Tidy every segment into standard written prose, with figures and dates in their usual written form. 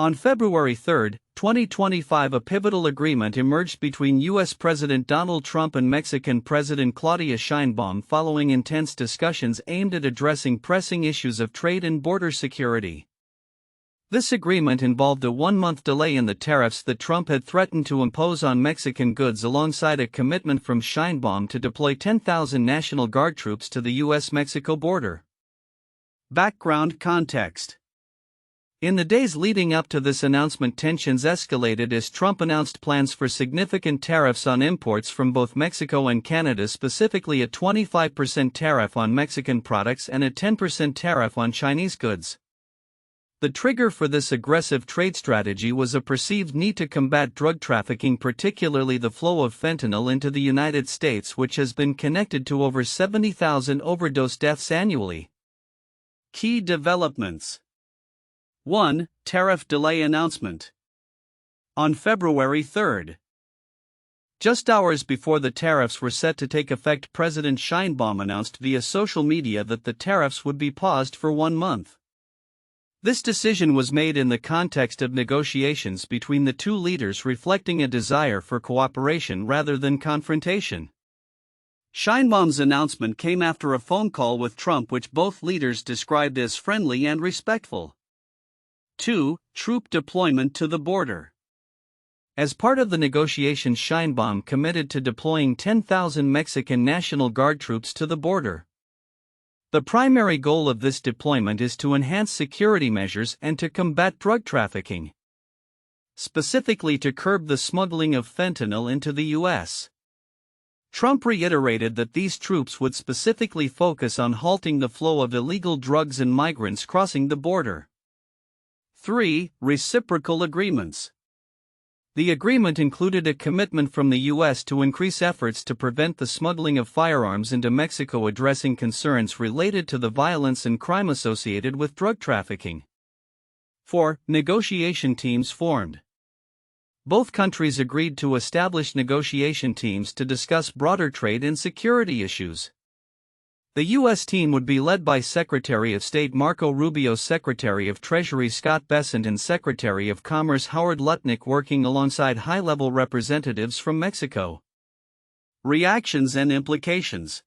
On February 3, 2025, a pivotal agreement emerged between U.S. President Donald Trump and Mexican President Claudia Sheinbaum following intense discussions aimed at addressing pressing issues of trade and border security. This agreement involved a one-month delay in the tariffs that Trump had threatened to impose on Mexican goods alongside a commitment from Sheinbaum to deploy 10,000 National Guard troops to the U.S. Mexico border. Background context. In the days leading up to this announcement, tensions escalated as Trump announced plans for significant tariffs on imports from both Mexico and Canada, specifically a 25% tariff on Mexican products and a 10% tariff on Chinese goods. The trigger for this aggressive trade strategy was a perceived need to combat drug trafficking, particularly the flow of fentanyl into the United States, which has been connected to over 70,000 overdose deaths annually. Key developments. 1. Tariff delay announcement. On February 3, just hours before the tariffs were set to take effect, President Sheinbaum announced via social media that the tariffs would be paused for 1 month. This decision was made in the context of negotiations between the two leaders, reflecting a desire for cooperation rather than confrontation. Sheinbaum's announcement came after a phone call with Trump, which both leaders described as friendly and respectful. 2. Troop deployment to the border. As part of the negotiations, Sheinbaum committed to deploying 10,000 Mexican National Guard troops to the border. The primary goal of this deployment is to enhance security measures and to combat drug trafficking, specifically to curb the smuggling of fentanyl into the U.S. Trump reiterated that these troops would specifically focus on halting the flow of illegal drugs and migrants crossing the border. 3. Reciprocal agreements. The agreement included a commitment from the U.S. to increase efforts to prevent the smuggling of firearms into Mexico, addressing concerns related to the violence and crime associated with drug trafficking. 4. Negotiation teams formed. Both countries agreed to establish negotiation teams to discuss broader trade and security issues. The U.S. team would be led by Secretary of State Marco Rubio, Secretary of Treasury Scott Bessent, and Secretary of Commerce Howard Lutnick, working alongside high-level representatives from Mexico. Reactions and implications.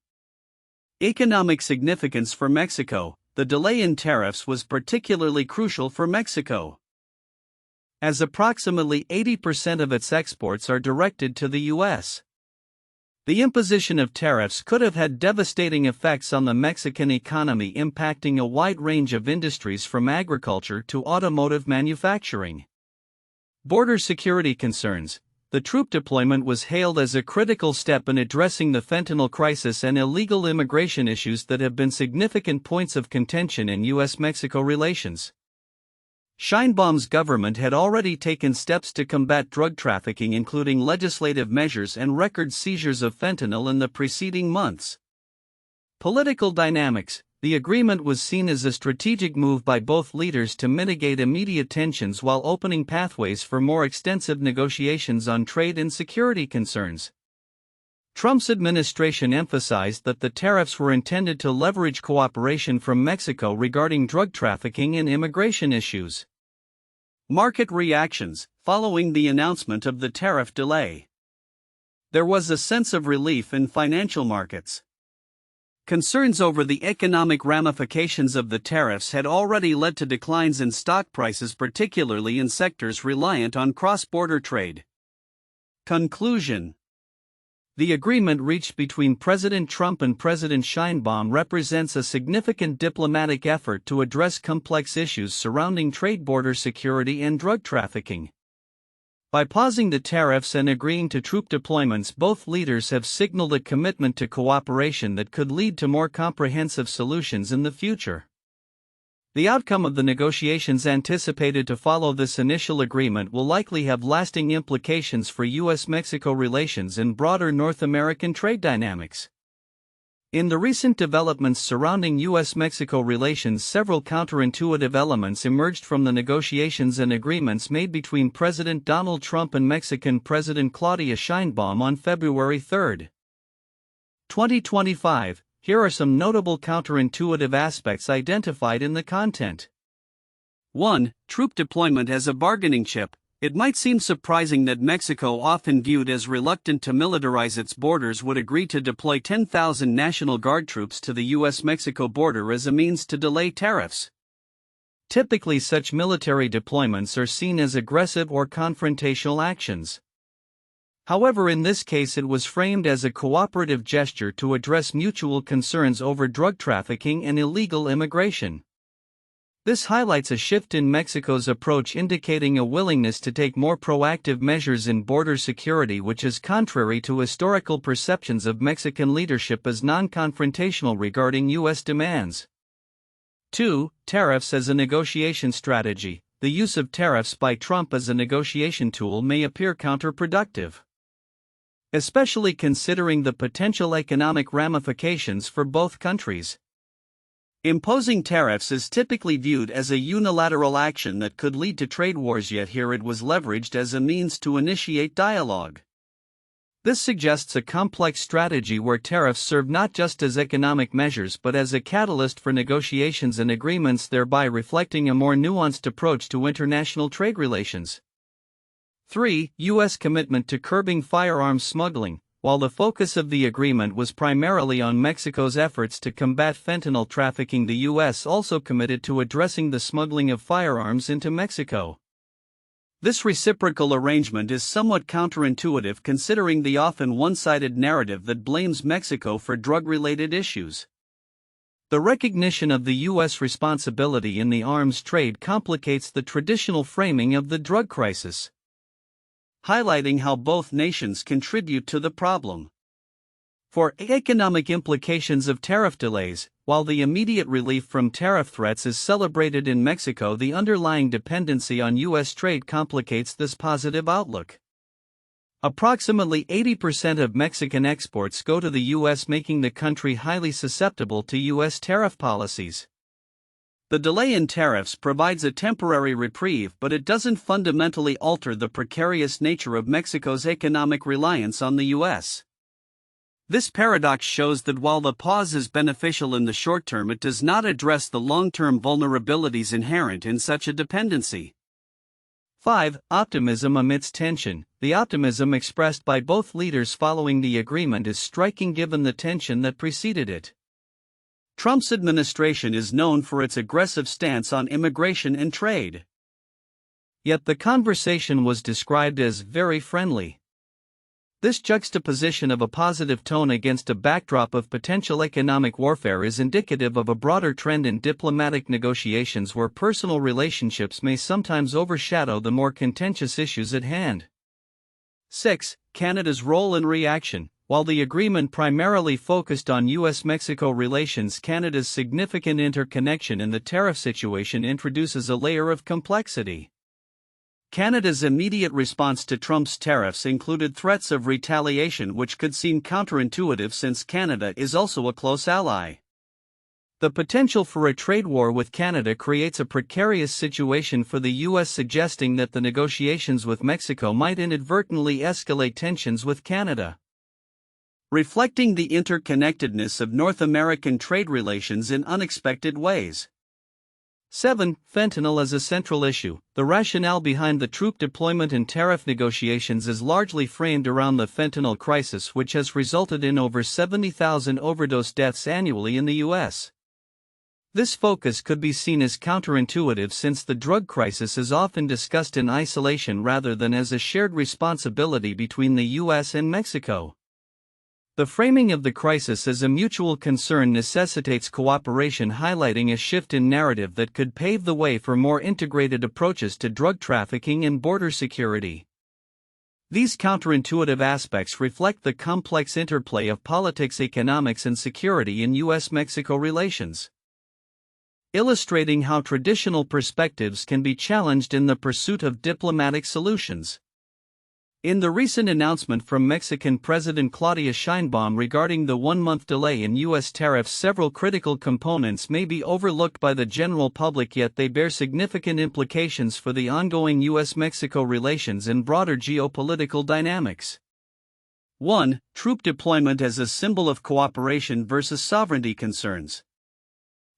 Economic significance for Mexico. The delay in tariffs was particularly crucial for Mexico, as approximately 80% of its exports are directed to the U.S. The imposition of tariffs could have had devastating effects on the Mexican economy, impacting a wide range of industries from agriculture to automotive manufacturing. Border security concerns. The troop deployment was hailed as a critical step in addressing the fentanyl crisis and illegal immigration issues that have been significant points of contention in U.S. Mexico relations. Sheinbaum's government had already taken steps to combat drug trafficking, including legislative measures and record seizures of fentanyl in the preceding months. Political dynamics. The agreement was seen as a strategic move by both leaders to mitigate immediate tensions while opening pathways for more extensive negotiations on trade and security concerns. Trump's administration emphasized that the tariffs were intended to leverage cooperation from Mexico regarding drug trafficking and immigration issues. Market reactions. Following the announcement of the tariff delay, there was a sense of relief in financial markets. Concerns over the economic ramifications of the tariffs had already led to declines in stock prices, particularly in sectors reliant on cross-border trade. Conclusion. The agreement reached between President Trump and President Sheinbaum represents a significant diplomatic effort to address complex issues surrounding trade, border security, and drug trafficking. By pausing the tariffs and agreeing to troop deployments, both leaders have signaled a commitment to cooperation that could lead to more comprehensive solutions in the future. The outcome of the negotiations anticipated to follow this initial agreement will likely have lasting implications for U.S. Mexico relations and broader North American trade dynamics. In the recent developments surrounding U.S. Mexico relations, several counterintuitive elements emerged from the negotiations and agreements made between President Donald Trump and Mexican President Claudia Sheinbaum on February 3, 2025. Here are some notable counterintuitive aspects identified in the content. 1. Troop deployment as a bargaining chip. It might seem surprising that Mexico, often viewed as reluctant to militarize its borders, would agree to deploy 10,000 National Guard troops to the U.S. Mexico border as a means to delay tariffs. Typically, such military deployments are seen as aggressive or confrontational actions. However, in this case, it was framed as a cooperative gesture to address mutual concerns over drug trafficking and illegal immigration. This highlights a shift in Mexico's approach, indicating a willingness to take more proactive measures in border security, which is contrary to historical perceptions of Mexican leadership as non-confrontational regarding U.S. demands. 2. Tariffs as a negotiation strategy. The use of tariffs by Trump as a negotiation tool may appear counterproductive, especially considering the potential economic ramifications for both countries. Imposing tariffs is typically viewed as a unilateral action that could lead to trade wars, yet here it was leveraged as a means to initiate dialogue. This suggests a complex strategy where tariffs serve not just as economic measures but as a catalyst for negotiations and agreements, thereby reflecting a more nuanced approach to international trade relations. 3. U.S. commitment to curbing firearms smuggling. While the focus of the agreement was primarily on Mexico's efforts to combat fentanyl trafficking, the U.S. also committed to addressing the smuggling of firearms into Mexico. This reciprocal arrangement is somewhat counterintuitive considering the often one-sided narrative that blames Mexico for drug-related issues. The recognition of the U.S. responsibility in the arms trade complicates the traditional framing of the drug crisis, highlighting how both nations contribute to the problem. For economic implications of tariff delays, while the immediate relief from tariff threats is celebrated in Mexico, the underlying dependency on U.S. trade complicates this positive outlook. Approximately 80% of Mexican exports go to the U.S., making the country highly susceptible to U.S. tariff policies. The delay in tariffs provides a temporary reprieve, but it doesn't fundamentally alter the precarious nature of Mexico's economic reliance on the U.S. This paradox shows that while the pause is beneficial in the short term, it does not address the long-term vulnerabilities inherent in such a dependency. 5. Optimism amidst tension. The optimism expressed by both leaders following the agreement is striking given the tension that preceded it. Trump's administration is known for its aggressive stance on immigration and trade. Yet the conversation was described as very friendly. This juxtaposition of a positive tone against a backdrop of potential economic warfare is indicative of a broader trend in diplomatic negotiations where personal relationships may sometimes overshadow the more contentious issues at hand. 6. Canada's role and reaction. While the agreement primarily focused on U.S. Mexico relations, Canada's significant interconnection in the tariff situation introduces a layer of complexity. Canada's immediate response to Trump's tariffs included threats of retaliation, which could seem counterintuitive since Canada is also a close ally. The potential for a trade war with Canada creates a precarious situation for the U.S., suggesting that the negotiations with Mexico might inadvertently escalate tensions with Canada, reflecting the interconnectedness of North American trade relations in unexpected ways. 7. Fentanyl as a central issue. The rationale behind the troop deployment and tariff negotiations is largely framed around the fentanyl crisis, which has resulted in over 70,000 overdose deaths annually in the U.S. This focus could be seen as counterintuitive since the drug crisis is often discussed in isolation rather than as a shared responsibility between the U.S. and Mexico. The framing of the crisis as a mutual concern necessitates cooperation, highlighting a shift in narrative that could pave the way for more integrated approaches to drug trafficking and border security. These counterintuitive aspects reflect the complex interplay of politics, economics, and security in U.S.-Mexico relations, illustrating how traditional perspectives can be challenged in the pursuit of diplomatic solutions. In the recent announcement from Mexican President Claudia Sheinbaum regarding the one-month delay in U.S. tariffs, several critical components may be overlooked by the general public, yet they bear significant implications for the ongoing U.S.-Mexico relations and broader geopolitical dynamics. 1. Troop deployment as a symbol of cooperation versus sovereignty concerns.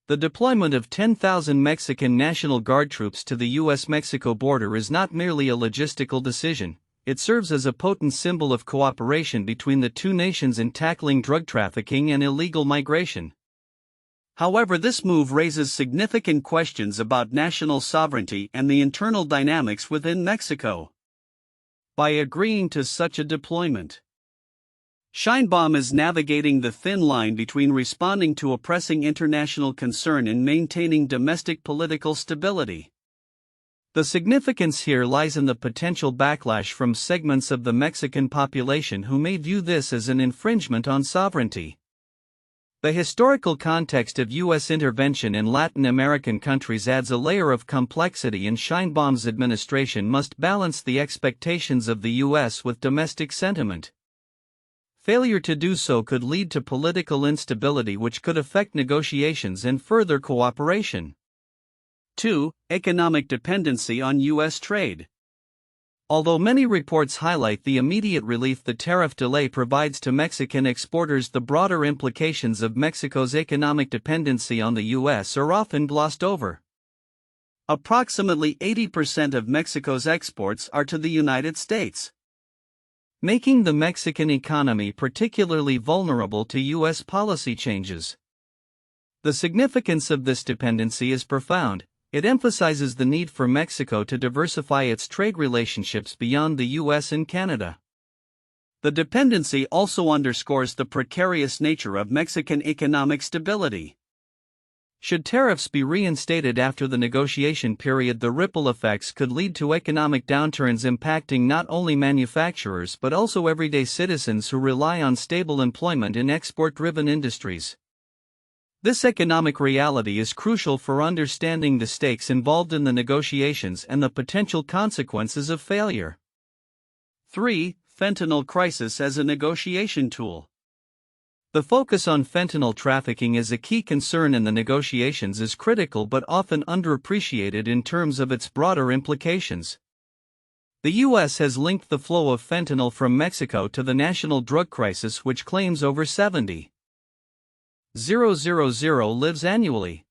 The deployment of 10,000 Mexican National Guard troops to the U.S. Mexico border is not merely a logistical decision, it serves as a potent symbol of cooperation between the two nations in tackling drug trafficking and illegal migration. However, this move raises significant questions about national sovereignty and the internal dynamics within Mexico. By agreeing to such a deployment, Sheinbaum is navigating the thin line between responding to a pressing international concern and maintaining domestic political stability. The significance here lies in the potential backlash from segments of the Mexican population who may view this as an infringement on sovereignty. The historical context of U.S. intervention in Latin American countries adds a layer of complexity, and Sheinbaum's administration must balance the expectations of the U.S. with domestic sentiment. Failure to do so could lead to political instability, which could affect negotiations and further cooperation. 2. Economic dependency on U.S. trade. Although many reports highlight the immediate relief the tariff delay provides to Mexican exporters, the broader implications of Mexico's economic dependency on the U.S. are often glossed over. Approximately 80% of Mexico's exports are to the United States, making the Mexican economy particularly vulnerable to U.S. policy changes. The significance of this dependency is profound. It emphasizes the need for Mexico to diversify its trade relationships beyond the U.S. and Canada. The dependency also underscores the precarious nature of Mexican economic stability. Should tariffs be reinstated after the negotiation period, the ripple effects could lead to economic downturns impacting not only manufacturers but also everyday citizens who rely on stable employment in export-driven industries. This economic reality is crucial for understanding the stakes involved in the negotiations and the potential consequences of failure. 3. Fentanyl crisis as a negotiation tool. The focus on fentanyl trafficking as a key concern in the negotiations is critical but often underappreciated in terms of its broader implications. The U.S. has linked the flow of fentanyl from Mexico to the national drug crisis, which claims over 70,000 lives annually.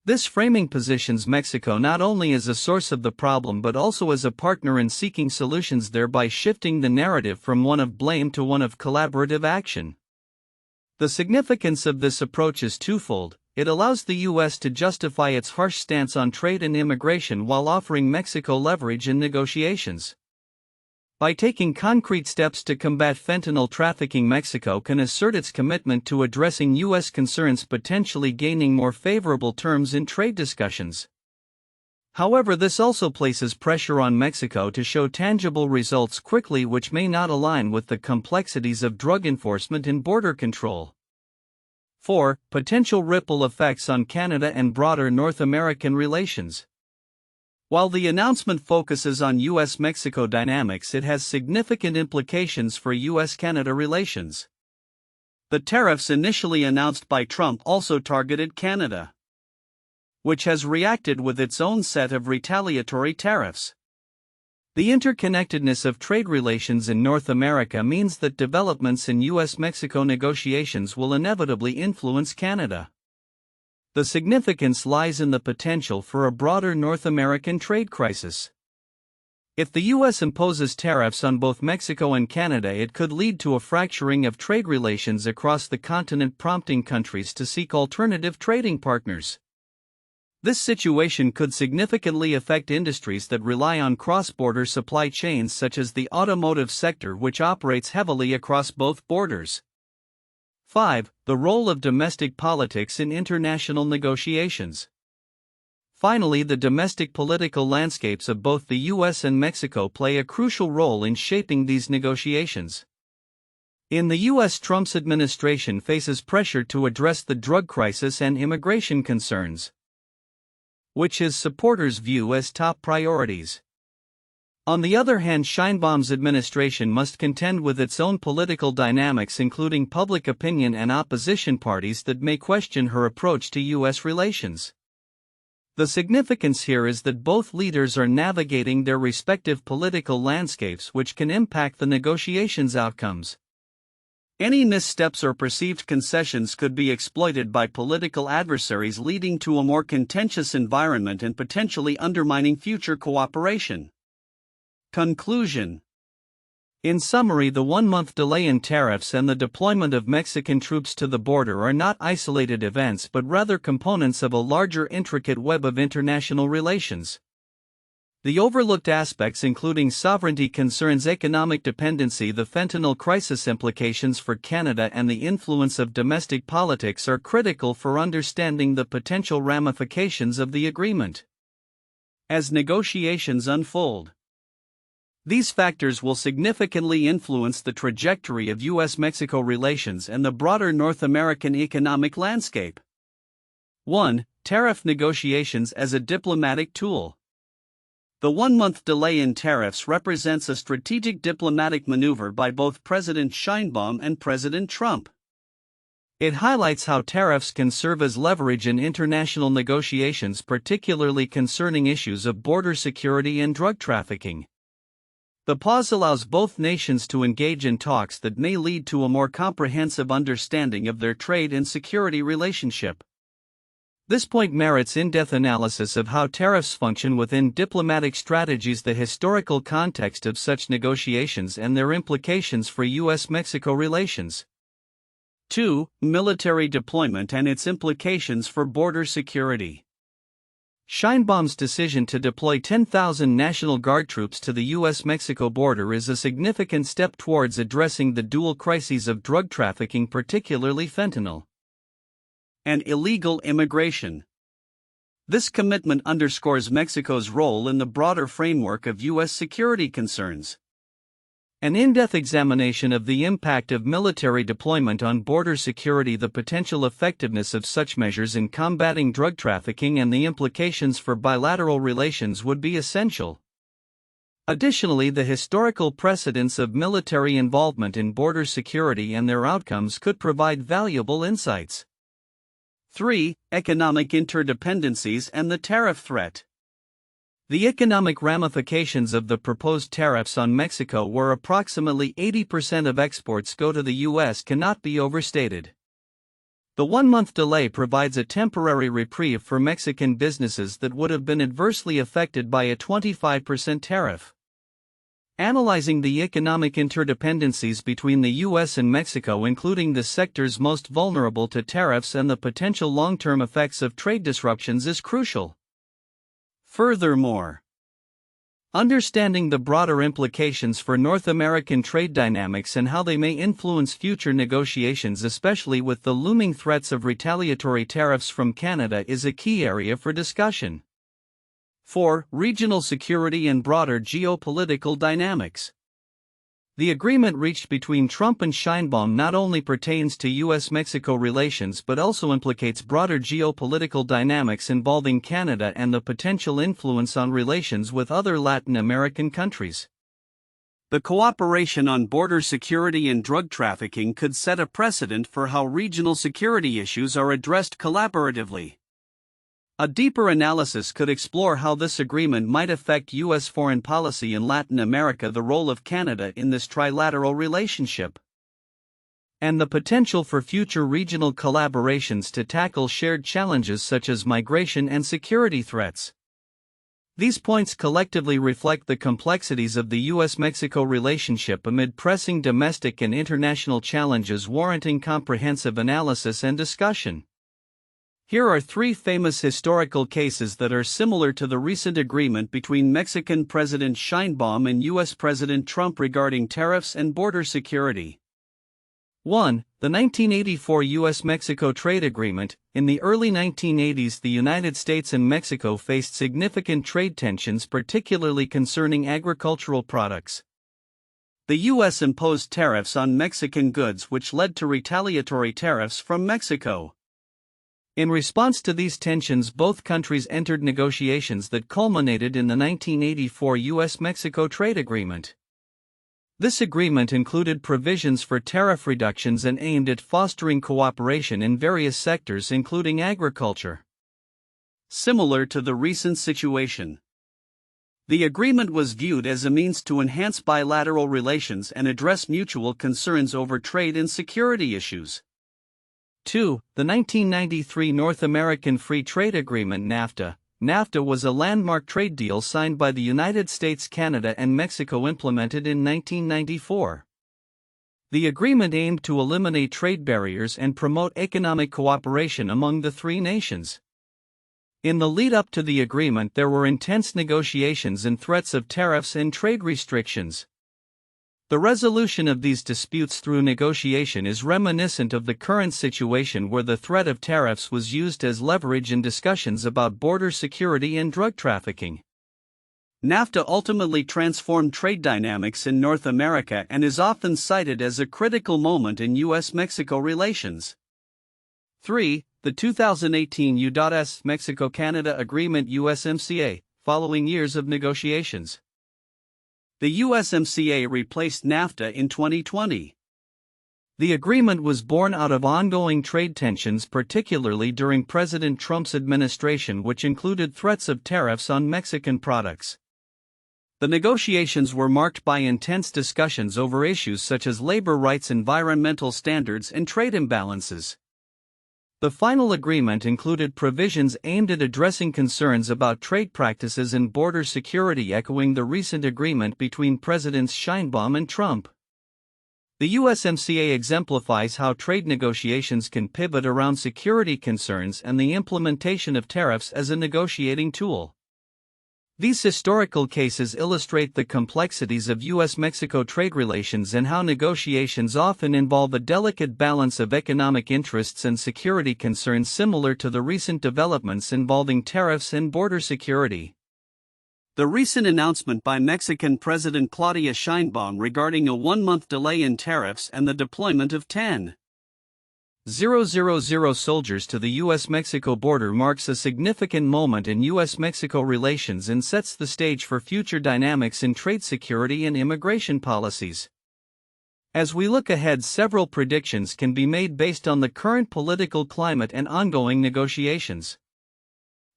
This framing positions Mexico not only as a source of the problem but also as a partner in seeking solutions, thereby shifting the narrative from one of blame to one of collaborative action. The significance of this approach is twofold. It allows the U.S. to justify its harsh stance on trade and immigration while offering Mexico leverage in negotiations. By taking concrete steps to combat fentanyl trafficking, Mexico can assert its commitment to addressing U.S. concerns, potentially gaining more favorable terms in trade discussions. However, this also places pressure on Mexico to show tangible results quickly, which may not align with the complexities of drug enforcement and border control. 4. Potential ripple effects on Canada and broader North American relations. While the announcement focuses on U.S. Mexico dynamics, it has significant implications for U.S.-Canada relations. The tariffs initially announced by Trump also targeted Canada, which has reacted with its own set of retaliatory tariffs. The interconnectedness of trade relations in North America means that developments in U.S.-Mexico negotiations will inevitably influence Canada. The significance lies in the potential for a broader North American trade crisis. If the U.S. imposes tariffs on both Mexico and Canada, it could lead to a fracturing of trade relations across the continent, prompting countries to seek alternative trading partners. This situation could significantly affect industries that rely on cross-border supply chains, such as the automotive sector, which operates heavily across both borders. 5. The role of domestic politics in international negotiations. Finally, the domestic political landscapes of both the U.S. and Mexico play a crucial role in shaping these negotiations. In the U.S., Trump's administration faces pressure to address the drug crisis and immigration concerns, which his supporters view as top priorities. On the other hand, Sheinbaum's administration must contend with its own political dynamics, including public opinion and opposition parties that may question her approach to U.S. relations. The significance here is that both leaders are navigating their respective political landscapes, which can impact the negotiations' outcomes. Any missteps or perceived concessions could be exploited by political adversaries, leading to a more contentious environment and potentially undermining future cooperation. Conclusion. In summary, the one-month delay in tariffs and the deployment of Mexican troops to the border are not isolated events but rather components of a larger intricate web of international relations. The overlooked aspects, including sovereignty concerns, economic dependency, the fentanyl crisis, implications for Canada, and the influence of domestic politics, are critical for understanding the potential ramifications of the agreement. As negotiations unfold, these factors will significantly influence the trajectory of U.S. Mexico relations and the broader North American economic landscape. 1. Tariff negotiations as a diplomatic tool. The one-month delay in tariffs represents a strategic diplomatic maneuver by both President Sheinbaum and President Trump. It highlights how tariffs can serve as leverage in international negotiations, particularly concerning issues of border security and drug trafficking. The pause allows both nations to engage in talks that may lead to a more comprehensive understanding of their trade and security relationship. This point merits in-depth analysis of how tariffs function within diplomatic strategies, the historical context of such negotiations, and their implications for U.S. Mexico relations. 2. Military deployment and its implications for border security. Sheinbaum's decision to deploy 10,000 National Guard troops to the U.S. Mexico border is a significant step towards addressing the dual crises of drug trafficking, particularly fentanyl, and illegal immigration. This commitment underscores Mexico's role in the broader framework of U.S. security concerns. An in-depth examination of the impact of military deployment on border security, the potential effectiveness of such measures in combating drug trafficking, and the implications for bilateral relations would be essential. Additionally, the historical precedents of military involvement in border security and their outcomes could provide valuable insights. 3. Economic interdependencies and the tariff threat. The economic ramifications of the proposed tariffs on Mexico, where approximately 80% of exports go to the U.S., cannot be overstated. The one-month delay provides a temporary reprieve for Mexican businesses that would have been adversely affected by a 25% tariff. Analyzing the economic interdependencies between the U.S. and Mexico, including the sectors most vulnerable to tariffs and the potential long-term effects of trade disruptions, is crucial. Furthermore, understanding the broader implications for North American trade dynamics and how they may influence future negotiations, especially with the looming threats of retaliatory tariffs from Canada, is a key area for discussion. 4. Regional security and broader geopolitical dynamics. The agreement reached between Trump and Sheinbaum not only pertains to U.S.-Mexico relations but also implicates broader geopolitical dynamics involving Canada and the potential influence on relations with other Latin American countries. The cooperation on border security and drug trafficking could set a precedent for how regional security issues are addressed collaboratively. A deeper analysis could explore how this agreement might affect U.S. foreign policy in Latin America, the role of Canada in this trilateral relationship, and the potential for future regional collaborations to tackle shared challenges such as migration and security threats. These points collectively reflect the complexities of the U.S.-Mexico relationship amid pressing domestic and international challenges warranting comprehensive analysis and discussion. Here are 3 famous historical cases that are similar to the recent agreement between Mexican President Sheinbaum and U.S. President Trump regarding tariffs and border security. 1. The 1984 U.S.-Mexico Trade Agreement. In the early 1980s, the United States and Mexico faced significant trade tensions, particularly concerning agricultural products. The U.S. imposed tariffs on Mexican goods, which led to retaliatory tariffs from Mexico. In response to these tensions, both countries entered negotiations that culminated in the 1984 U.S.-Mexico Trade Agreement. This agreement included provisions for tariff reductions and aimed at fostering cooperation in various sectors, including agriculture. Similar to the recent situation, The agreement was viewed as a means to enhance bilateral relations and address mutual concerns over trade and security issues. 2. The 1993 North American Free Trade Agreement (NAFTA). NAFTA was a landmark trade deal signed by the United States, Canada, and Mexico, implemented in 1994. The agreement aimed to eliminate trade barriers and promote economic cooperation among the three nations. In the lead-up to the agreement, there were intense negotiations and threats of tariffs and trade restrictions. The resolution of these disputes through negotiation is reminiscent of the current situation, where the threat of tariffs was used as leverage in discussions about border security and drug trafficking. NAFTA ultimately transformed trade dynamics in North America and is often cited as a critical moment in U.S. Mexico relations. 3. The 2018 U.S Mexico-Canada Agreement (USMCA), following years of negotiations. The USMCA replaced NAFTA in 2020. The agreement was born out of ongoing trade tensions, particularly during President Trump's administration, which included threats of tariffs on Mexican products. The negotiations were marked by intense discussions over issues such as labor rights, environmental standards, and trade imbalances. The final agreement included provisions aimed at addressing concerns about trade practices and border security, echoing the recent agreement between Presidents Sheinbaum and Trump. The USMCA exemplifies how trade negotiations can pivot around security concerns and the implementation of tariffs as a negotiating tool. These historical cases illustrate the complexities of U.S.-Mexico trade relations and how negotiations often involve a delicate balance of economic interests and security concerns, similar to the recent developments involving tariffs and border security. The recent announcement by Mexican President Claudia Sheinbaum regarding a one-month delay in tariffs and the deployment of 10,000 soldiers to the U.S.-Mexico border marks a significant moment in U.S.-Mexico relations and sets the stage for future dynamics in trade security and immigration policies. As we look ahead, several predictions can be made based on the current political climate and ongoing negotiations.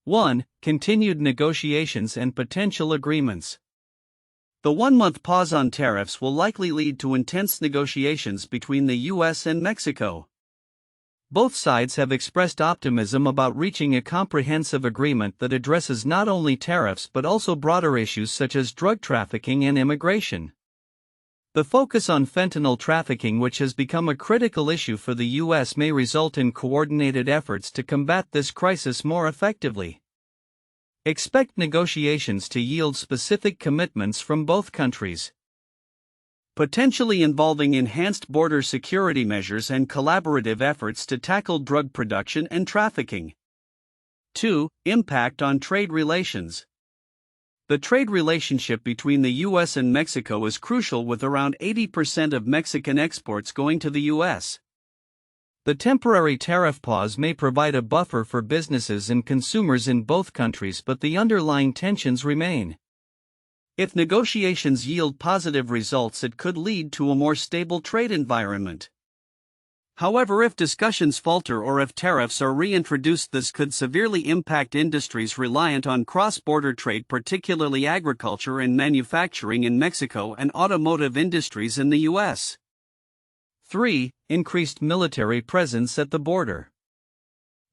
1. Continued negotiations and potential agreements. The one-month pause on tariffs will likely lead to intense negotiations between the U.S. and Mexico. Both sides have expressed optimism about reaching a comprehensive agreement that addresses not only tariffs but also broader issues such as drug trafficking and immigration. The focus on fentanyl trafficking, which has become a critical issue for the U.S., may result in coordinated efforts to combat this crisis more effectively. Expect negotiations to yield specific commitments from both countries, potentially involving enhanced border security measures and collaborative efforts to tackle drug production and trafficking. 2. Impact on trade relations. The trade relationship between the U.S. and Mexico is crucial, with around 80% of Mexican exports going to the U.S. The temporary tariff pause may provide a buffer for businesses and consumers in both countries, but the underlying tensions remain. If negotiations yield positive results, it could lead to a more stable trade environment. However, if discussions falter or if tariffs are reintroduced, this could severely impact industries reliant on cross-border trade, particularly agriculture and manufacturing in Mexico and automotive industries in the U.S. 3. Increased military presence at the border.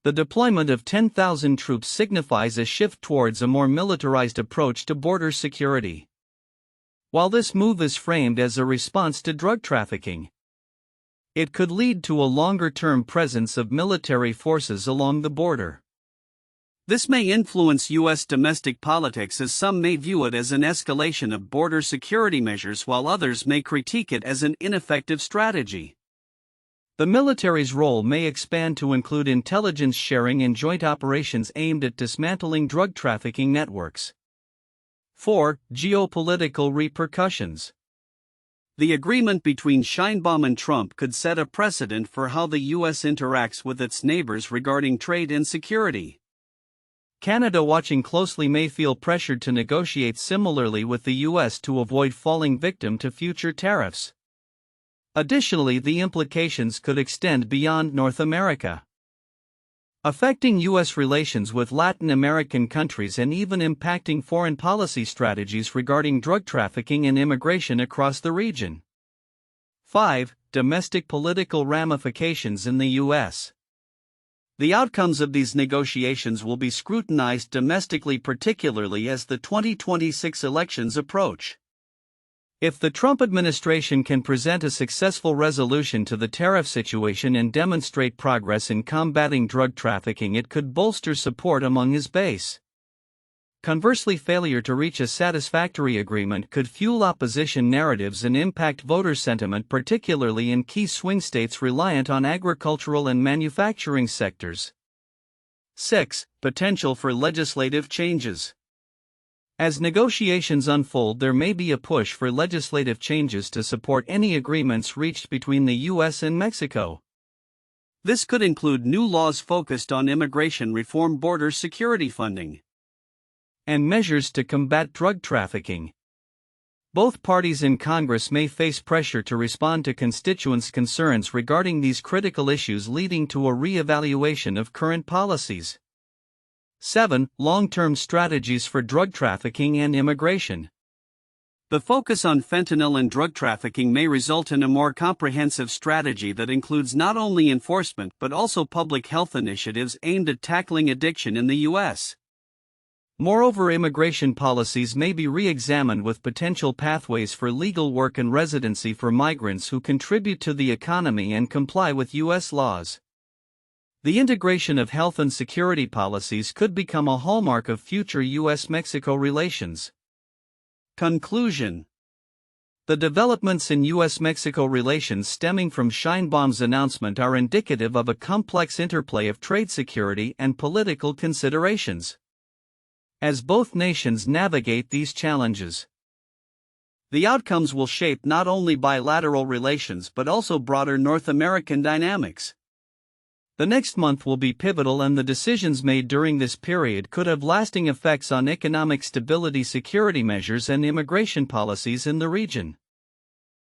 The deployment of 10,000 troops signifies a shift towards a more militarized approach to border security. While this move is framed as a response to drug trafficking, it could lead to a longer-term presence of military forces along the border. This may influence U.S. domestic politics, as some may view it as an escalation of border security measures, while others may critique it as an ineffective strategy. The military's role may expand to include intelligence sharing and joint operations aimed at dismantling drug trafficking networks. 4. Geopolitical repercussions. The agreement between Sheinbaum and Trump could set a precedent for how the U.S. interacts with its neighbors regarding trade and security. Canada, watching closely, may feel pressured to negotiate similarly with the U.S. to avoid falling victim to future tariffs. Additionally, the implications could extend beyond North America. affecting U.S. relations with Latin American countries and even impacting foreign policy strategies regarding drug trafficking and immigration across the region. 5. Domestic political ramifications in the U.S. The outcomes of these negotiations will be scrutinized domestically, particularly as the 2026 elections approach. If the Trump administration can present a successful resolution to the tariff situation and demonstrate progress in combating drug trafficking, it could bolster support among his base. Conversely, failure to reach a satisfactory agreement could fuel opposition narratives and impact voter sentiment, particularly in key swing states reliant on agricultural and manufacturing sectors. 6. Potential for legislative changes. As negotiations unfold, there may be a push for legislative changes to support any agreements reached between the U.S. and Mexico. This could include new laws focused on immigration reform, border security funding, and measures to combat drug trafficking. Both parties in Congress may face pressure to respond to constituents' concerns regarding these critical issues, leading to a re-evaluation of current policies. 7. Long-term strategies for drug trafficking and immigration. The focus on fentanyl and drug trafficking may result in a more comprehensive strategy that includes not only enforcement but also public health initiatives aimed at tackling addiction in the U.S. Moreover, immigration policies may be re-examined with potential pathways for legal work and residency for migrants who contribute to the economy and comply with U.S. laws. The integration of health and security policies could become a hallmark of future U.S. Mexico relations. Conclusion. The developments in U.S. Mexico relations stemming from Sheinbaum's announcement are indicative of a complex interplay of trade security and political considerations. As both nations navigate these challenges, the outcomes will shape not only bilateral relations but also broader North American dynamics. The next month will be pivotal, and the decisions made during this period could have lasting effects on economic stability, security measures, and immigration policies in the region.